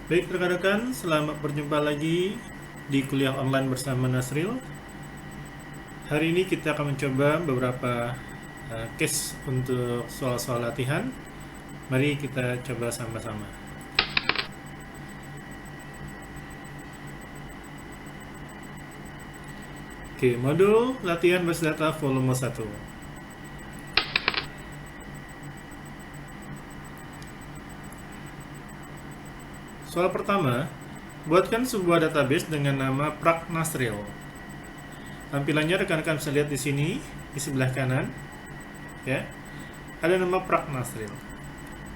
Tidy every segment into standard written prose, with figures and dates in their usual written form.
Baik rekan-rekan, selamat berjumpa lagi di kuliah online bersama Nasril. Hari ini kita akan mencoba beberapa case untuk soal-soal latihan. Mari kita coba sama-sama. Oke, modul latihan basis data volume 1. Soal pertama, buatkan sebuah database dengan nama Pragnasril. Tampilannya rekan-rekan bisa lihat di sini, di sebelah kanan. Ya, ada nama Pragnasril.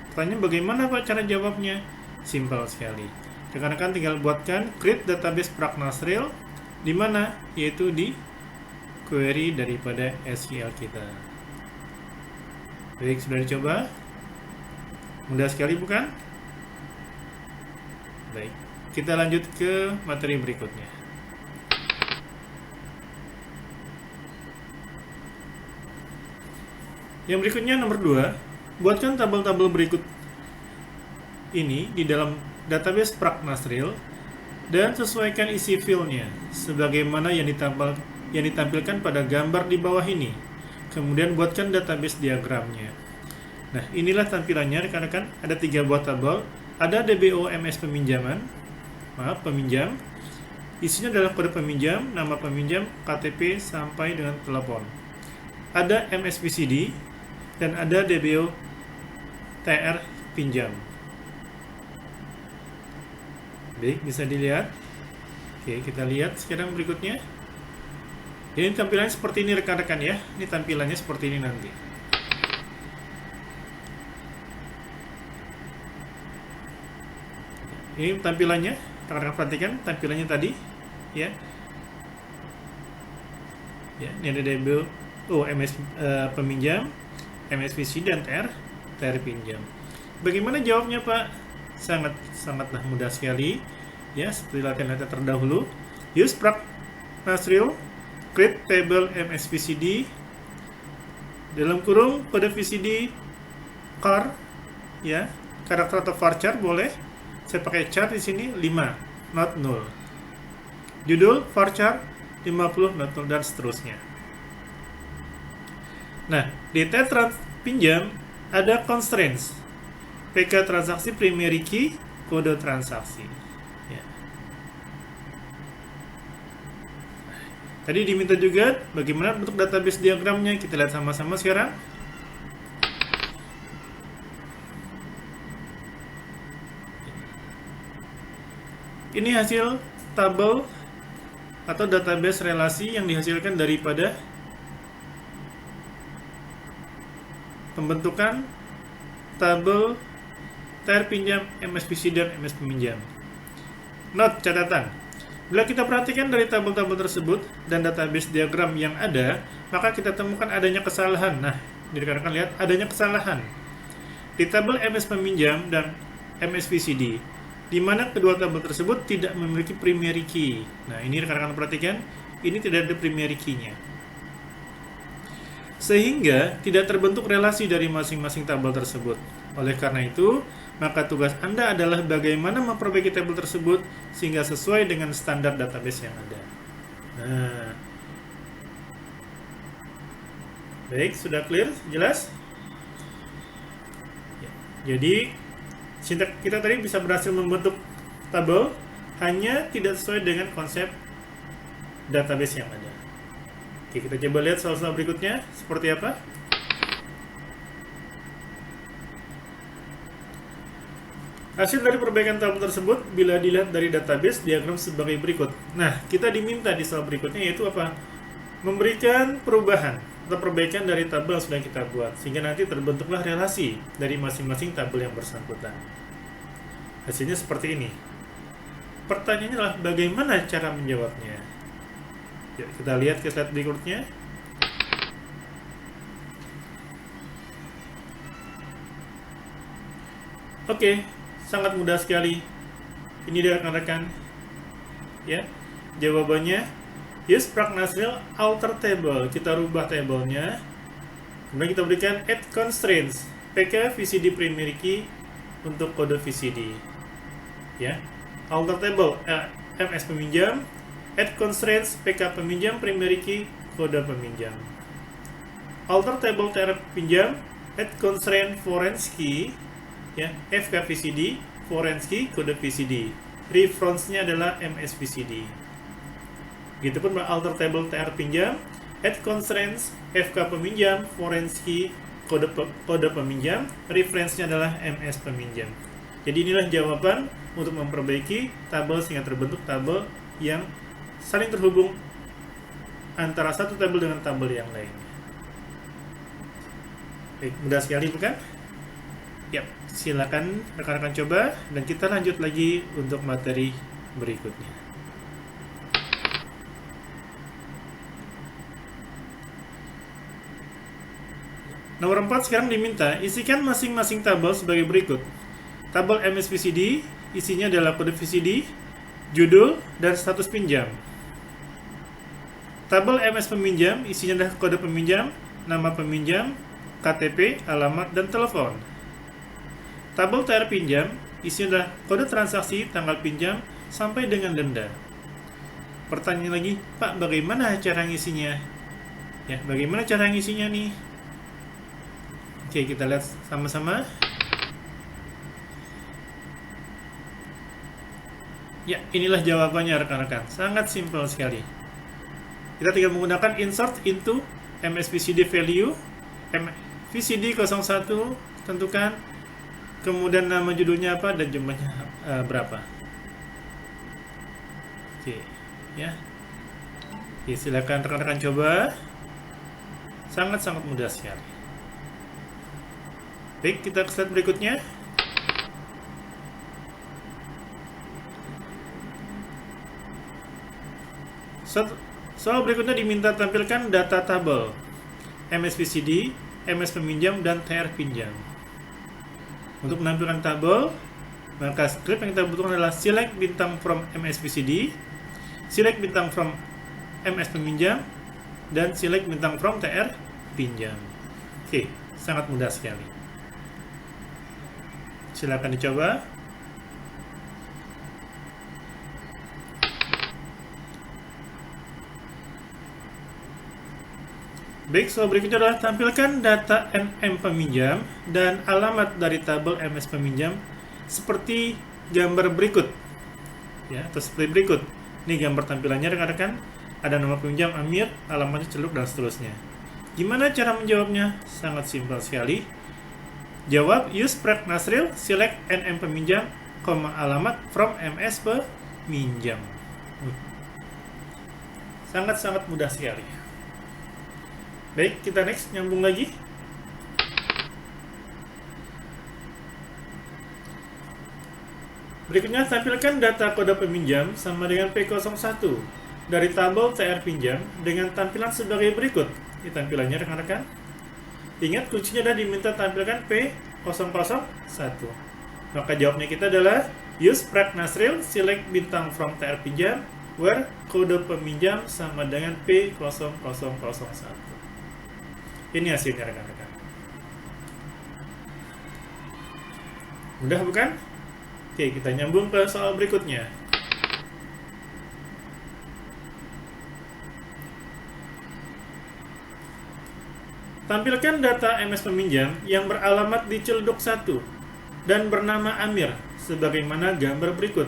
Pertanyaan bagaimana Pak cara jawabnya? Simpel sekali. Rekan-rekan tinggal buatkan create database Pragnasril di mana? Yaitu di query daripada SQL kita. Baik, sudah dicoba? Mudah sekali bukan? Baik, kita lanjut ke materi berikutnya. Yang berikutnya nomor 2, buatkan tabel-tabel berikut ini di dalam database Pragnasril dan sesuaikan isi field-nya sebagaimana yang ditampilkan pada gambar di bawah ini. Kemudian buatkan database diagramnya. Nah, inilah tampilannya rekan-rekan. Ada 3 buah tabel. Ada DBOMS peminjaman, peminjam. Isinya adalah kode peminjam, nama peminjam, KTP sampai dengan telepon. Ada MSVCD dan ada DBO TR pinjam. Baik, bisa dilihat. Oke, kita lihat sekarang berikutnya. Ini tampilannya seperti ini rekan-rekan ya. Ini tampilannya seperti ini nanti. Ini tampilannya, rekan-rekan perhatikan tampilannya tadi, ya. Ya, ini ada DBO, peminjam, MSVC dan TR pinjam. Bagaimana jawabnya Pak? Sangatlah mudah sekali. Ya, seperti latihan terdahulu. Use Pragnasril, create table MSVCD dalam kurung kode VCD char, ya, karakter atau varchar boleh. Saya pakai char di sini 5, not null. Judul varchar 50 not null dan seterusnya. Nah, di tab pinjam ada constraints. PK transaksi primary key, kode transaksi. Ya. Tadi diminta juga bagaimana bentuk database diagramnya. Kita lihat sama-sama sekarang. Ini hasil tabel atau database relasi yang dihasilkan daripada pembentukan tabel TR pinjam, MSVC dan MS peminjam. Note catatan. Bila kita perhatikan dari tabel-tabel tersebut dan database diagram yang ada, maka kita temukan adanya kesalahan. Nah, rekan-rekan lihat adanya kesalahan di tabel MS peminjam dan MSVCD, di mana kedua tabel tersebut tidak memiliki primary key. Nah, ini rekan-rekan perhatikan, ini tidak ada primary key-nya. Sehingga tidak terbentuk relasi dari masing-masing tabel tersebut. Oleh karena itu, maka tugas Anda adalah bagaimana memperbaiki tabel tersebut sehingga sesuai dengan standar database yang ada. Nah, baik, sudah clear? Jelas? Ya, jadi, kita tadi bisa berhasil membentuk tabel, hanya tidak sesuai dengan konsep database yang ada. Oke, kita coba lihat soal-soal berikutnya seperti apa. Hasil dari perbaikan tabel tersebut bila dilihat dari database diagram sebagai berikut. Nah, kita diminta di soal berikutnya yaitu apa? Memberikan perubahan atau perbaikan dari tabel yang sudah kita buat, sehingga nanti terbentuklah relasi dari masing-masing tabel yang bersangkutan. Hasilnya seperti ini. Pertanyaannya adalah bagaimana cara menjawabnya? Ya, kita lihat ke slide berikutnya. Oke, sangat mudah sekali. Ini dia rekan-rekan. Ya, jawabannya use Pragnasril alter table. Kita rubah tabelnya. Kemudian kita berikan add constraints. PK VCD primary key untuk kode VCD. Ya, alter table MS peminjam, add constraints PK peminjam, primary key kode peminjam. Alter table TR pinjam, add constraint foreign key, ya, FK VCD, foreign key kode VCD. Reference-nya adalah MS VCD. Gitu pun alter table TR pinjam, add constraints FK peminjam, foreign key kode peminjam, reference-nya adalah MS peminjam. Jadi inilah jawaban untuk memperbaiki tabel sehingga terbentuk tabel yang saling terhubung antara satu tabel dengan tabel yang lainnya. Baik, mudah sekali bukan? Ya, silakan rekan-rekan coba dan kita lanjut lagi untuk materi berikutnya. Nomor 4 sekarang diminta isikan masing-masing tabel sebagai berikut. Tabel MS VCD isinya adalah kode VCD, judul, dan status pinjam. Tabel MS peminjam isinya adalah kode peminjam, nama peminjam, KTP, alamat, dan telepon. Tabel TR pinjam isinya adalah kode transaksi, tanggal pinjam, sampai dengan denda. Pertanyaan lagi, Pak, bagaimana cara ngisinya? Ya, bagaimana cara ngisinya nih? Oke, kita lihat sama-sama. Ya, inilah jawabannya rekan-rekan. Sangat simpel sekali. Kita tinggal menggunakan insert into MS VCD value, VCD 01, tentukan, kemudian nama judulnya apa dan jumlahnya berapa. Oke, ya. Oke, silakan rekan-rekan coba. Sangat-sangat mudah sekali. Baik, kita ke slide berikutnya. Soal berikutnya diminta tampilkan data tabel MS VCD, MS peminjam, dan TR pinjam. Untuk menampilkan tabel, maka script yang kita butuhkan adalah select bintang from MS VCD, select bintang from MS peminjam, dan select bintang from TR pinjam. Oke, sangat mudah sekali. Silakan dicoba. Baik, soal berikutnya adalah tampilkan data NM peminjam dan alamat dari tabel MS peminjam seperti gambar berikut. Ya, atau seperti berikut. Ini gambar tampilannya rekan-rekan. Ada nama peminjam Amir, alamatnya Celuk, dan seterusnya. Gimana cara menjawabnya? Sangat simpel sekali. Jawab use Prac Nasril, select NM peminjam, alamat from MS peminjam. Sangat-sangat mudah sekali. Baik, kita next, nyambung lagi. Berikutnya, tampilkan data kode peminjam sama dengan P01 dari tabel TR pinjam dengan tampilan sebagai berikut. Ini tampilannya rekan-rekan. Ingat, kuncinya adalah diminta tampilkan P001. Maka jawabnya kita adalah use Prac Nasril, select bintang from TR pinjam, where kode peminjam sama dengan P0001. Ini hasilnya rekan-rekan. Mudah bukan? Oke, kita nyambung ke soal berikutnya. Tampilkan data MS peminjam yang beralamat di Ciledug 1 dan bernama Amir sebagaimana gambar berikut.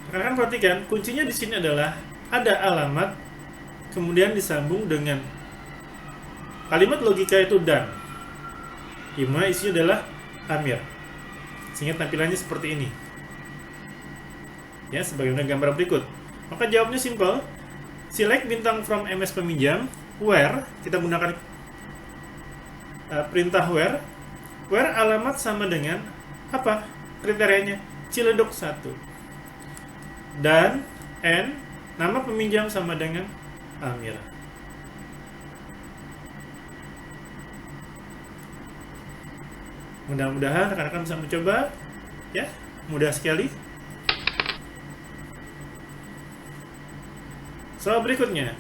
Rekan-rekan perhatikan, kuncinya di sini adalah ada alamat kemudian disambung dengan kalimat logika itu dan, di mana isinya adalah Amir. Sehingga tampilannya seperti ini. Ya, sebagaimana gambar berikut. Maka jawabnya simple. Select bintang from MS peminjam, where, kita gunakan perintah where alamat sama dengan apa? Kriterianya Ciledug 1. Dan N, nama peminjam sama dengan Amir. Mudah-mudahan rekan-rekan bisa mencoba, ya, mudah sekali. Soal berikutnya,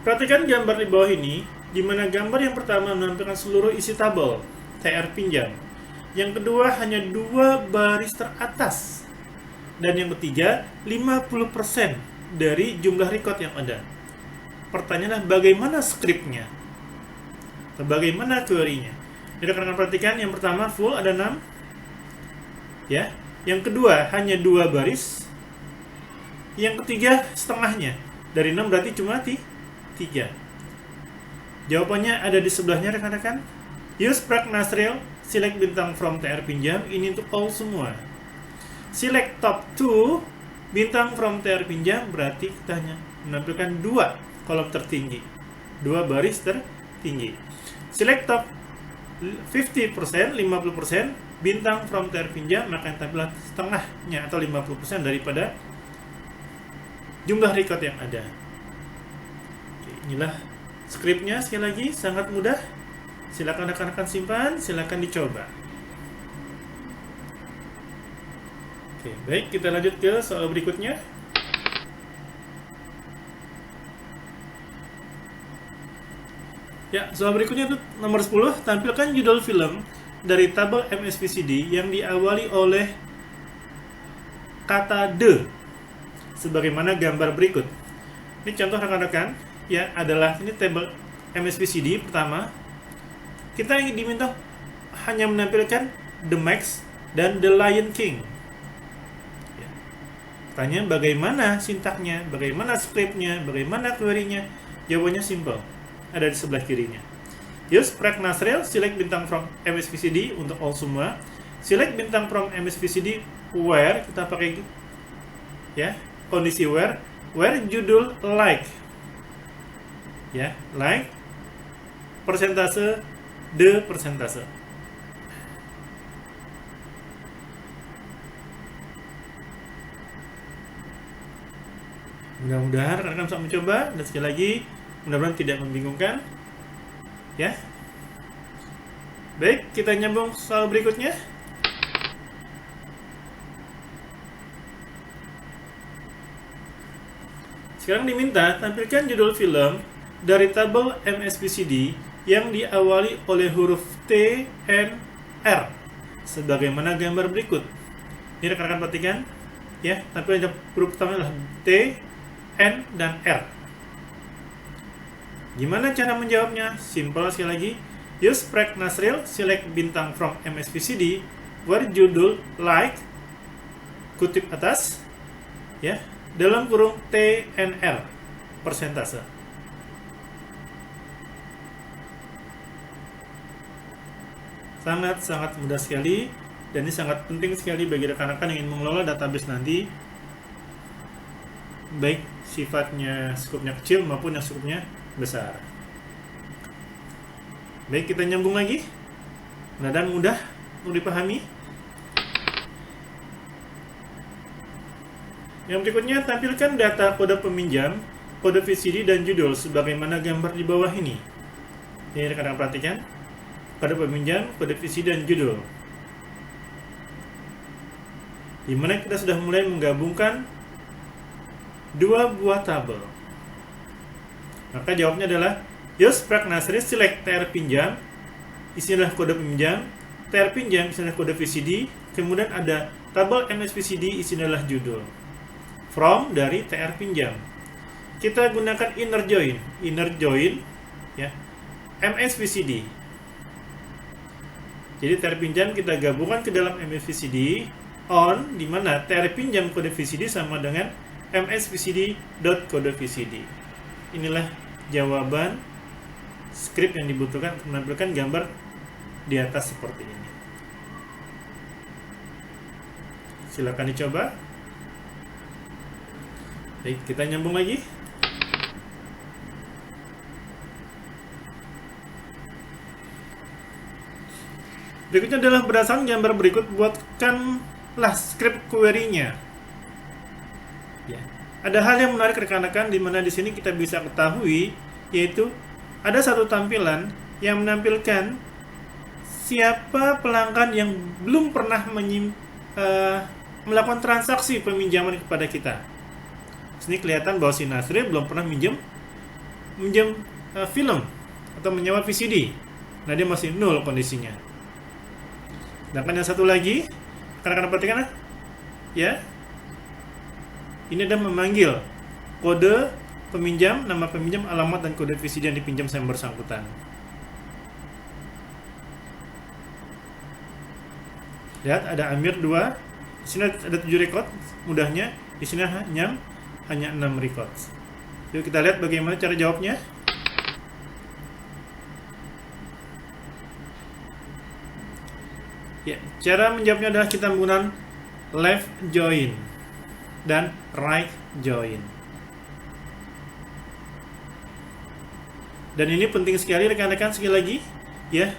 perhatikan gambar di bawah ini, di mana gambar yang pertama menampilkan seluruh isi tabel TR pinjam, yang kedua hanya 2 baris teratas Dan yang ketiga, 50% dari jumlah record yang ada. Pertanyaannya bagaimana skripnya? Atau bagaimana query-nya? Jadi rekan-rekan perhatikan, yang pertama full ada 6. Ya. Yang kedua hanya 2 baris. Yang ketiga setengahnya. Dari 6 berarti cuma 3. Jawabannya ada di sebelahnya rekan-rekan. Use Sprack Nasrel, select bintang from TR pinjam, ini untuk all semua. Select top 2, bintang from TR pinjam, berarti kita hanya menampilkan 2 kolom tertinggi, 2 baris tertinggi. Select top 50%, 50%, bintang from TR pinjam, maka yang tampilan setengahnya atau 50% daripada jumlah record yang ada. Oke, inilah skripnya, sekali lagi sangat mudah. Silakan rekan-rekan simpan, silakan dicoba. Oke, baik, kita lanjut ke soal berikutnya. Ya, soal berikutnya itu nomor 10, tampilkan judul film dari tabel MSVCD yang diawali oleh kata the sebagaimana gambar berikut. Ini contoh rekan-rekan, ya, adalah ini tabel MSVCD pertama. Kita ingin diminta hanya menampilkan The Max dan The Lion King. Ya. Tanya bagaimana sintaknya, bagaimana scriptnya, bagaimana query-nya. Jawabannya simple, ada di sebelah kirinya. Use Sprack Nasrel, select bintang from MSVCD untuk all semua. Select bintang from MSVCD where, kita pakai ya kondisi where judul like, ya like persentase the persentase. Mudah-mudahan rekan-rekan bisa mencoba, dan sekali lagi mudah-mudahan tidak membingungkan. Ya. Baik, kita nyambung soal berikutnya. Sekarang diminta tampilkan judul film dari tabel MSVCD yang diawali oleh huruf T, N, R sebagaimana gambar berikut. Ini rekan-rekan perhatikan, ya, tampilan huruf pertama adalah T, N, dan R. Gimana cara menjawabnya? Simple sekali lagi. Use Sprack Nasrel, select bintang from MSVCD where judul like, kutip atas, ya, dalam kurung T, N, R persentase. Sangat-sangat mudah sekali, dan ini sangat penting sekali bagi rekan-rekan yang ingin mengelola database nanti, baik sifatnya skupnya kecil maupun yang skupnya besar. Baik, kita nyambung lagi. Mudah-mudahan mudah untuk dipahami. Yang berikutnya, tampilkan data kode peminjam, kode VCD, dan judul sebagaimana gambar di bawah ini. Ini rekan-rekan perhatikan. Kode peminjam, kode VCD, dan judul. Di mana kita sudah mulai menggabungkan dua buah tabel. Maka jawabnya adalah use Sprack Nasrel, select TR pinjam, isinya adalah kode peminjam, TR pinjam isinya adalah kode VCD, kemudian ada tabel MSVCD isinya adalah judul. From dari TR pinjam. Kita gunakan inner join, ya, MSVCD. Jadi TR pinjam kita gabungkan ke dalam MSVCD on, di mana TR pinjam kode VCD sama dengan msvcd.kode VCD. Inilah jawaban script yang dibutuhkan untuk menampilkan gambar di atas seperti ini. Silakan dicoba. Baik, kita nyambung lagi. Berikutnya adalah berdasarkan gambar berikut, buatkanlah script query-nya. Ya. Ada hal yang menarik rekan-rekan, di mana di sini kita bisa ketahui, yaitu ada satu tampilan yang menampilkan siapa pelanggan yang belum pernah melakukan transaksi peminjaman kepada kita. Sini kelihatan bahwa si Nasrel belum pernah minjem film atau menyewa VCD. Nah, dia masih 0 kondisinya. Sedangkan yang satu lagi, rekan-rekan perhatikan, ya, Ini adalah memanggil kode peminjam, nama peminjam, alamat, dan kode VCD yang dipinjam sama bersangkutan. Lihat, ada Amir 2. Di sini ada 7 record. Mudahnya, di sini hanya 6 record. Yuk kita lihat bagaimana cara jawabnya. Ya, cara menjawabnya adalah kita menggunakan left join dan right join. Dan ini penting sekali rekan-rekan, sekali lagi ya,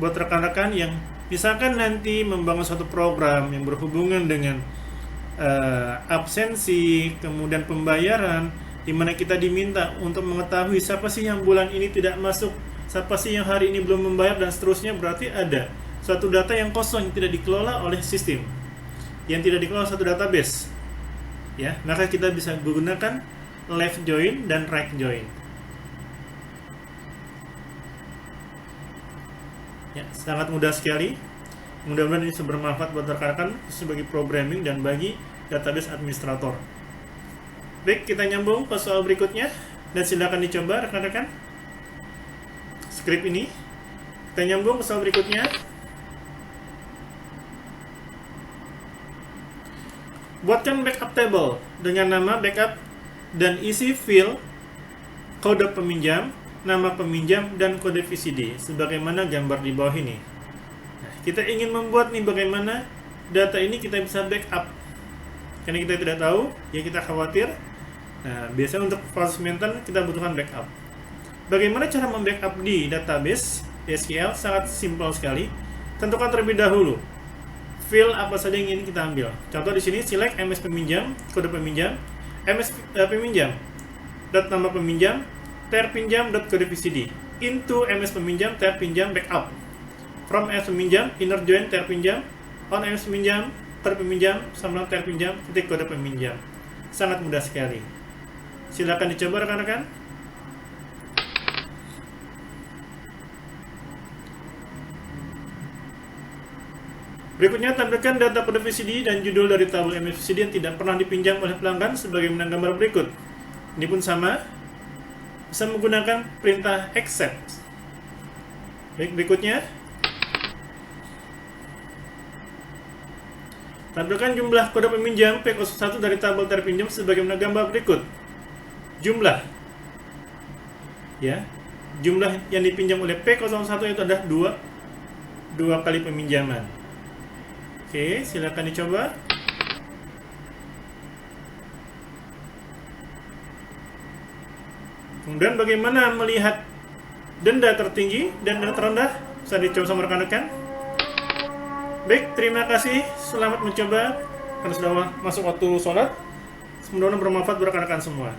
buat rekan-rekan yang misalkan nanti membangun suatu program yang berhubungan dengan absensi, kemudian pembayaran, di mana kita diminta untuk mengetahui siapa sih yang bulan ini tidak masuk, siapa sih yang hari ini belum membayar, dan seterusnya. Berarti ada suatu data yang kosong, yang tidak dikelola oleh sistem, yang tidak dikelola satu database. Ya, maka kita bisa menggunakan left join dan right join. Ya, sangat mudah sekali. Mudah-mudahan ini bermanfaat buat rekan-rekan sebagai programming dan bagi database administrator. Baik, kita nyambung ke soal berikutnya dan silakan dicoba rekan-rekan skrip ini. Kita nyambung ke soal berikutnya. Buatkan backup table dengan nama backup dan isi field kode peminjam, nama peminjam, dan kode VCD sebagaimana gambar di bawah ini. Nah, kita ingin membuat nih bagaimana data ini kita bisa backup. Karena kita tidak tahu, ya kita khawatir. Nah, biasanya untuk proses maintenance kita butuhkan backup. Bagaimana cara membackup di database SQL? Sangat simpel sekali. Tentukan terlebih dahulu field apa saja yang ingin kita ambil. Contoh di sini select MS peminjam, kode peminjam, MS peminjam, nama peminjam, terpinjam, kode VCD, into MS peminjam, terpinjam, backup, from MS peminjam, inner join, terpinjam, on MS peminjam, kode peminjam, sama terpinjam, titik kode peminjam. Sangat mudah sekali. Silakan dicoba rekan-rekan. Berikutnya, tampilkan data kode VCD dan judul dari tabel MS VCD yang tidak pernah dipinjam oleh pelanggan sebagaimana gambar berikut. Ini pun sama, bisa menggunakan perintah accept. Baik, berikutnya, tampilkan jumlah kode peminjam P01 dari tabel terpinjam sebagaimana gambar berikut. Jumlah, ya, jumlah yang dipinjam oleh P01 itu adalah 2 kali peminjaman. Oke, silakan dicoba. Kemudian bagaimana melihat denda tertinggi dan denda terendah? Bisa dicoba sama rekan-rekan. Baik, terima kasih. Selamat mencoba. Karena sudah masuk waktu sholat. Semoga bermanfaat buat rekan-rekan semua.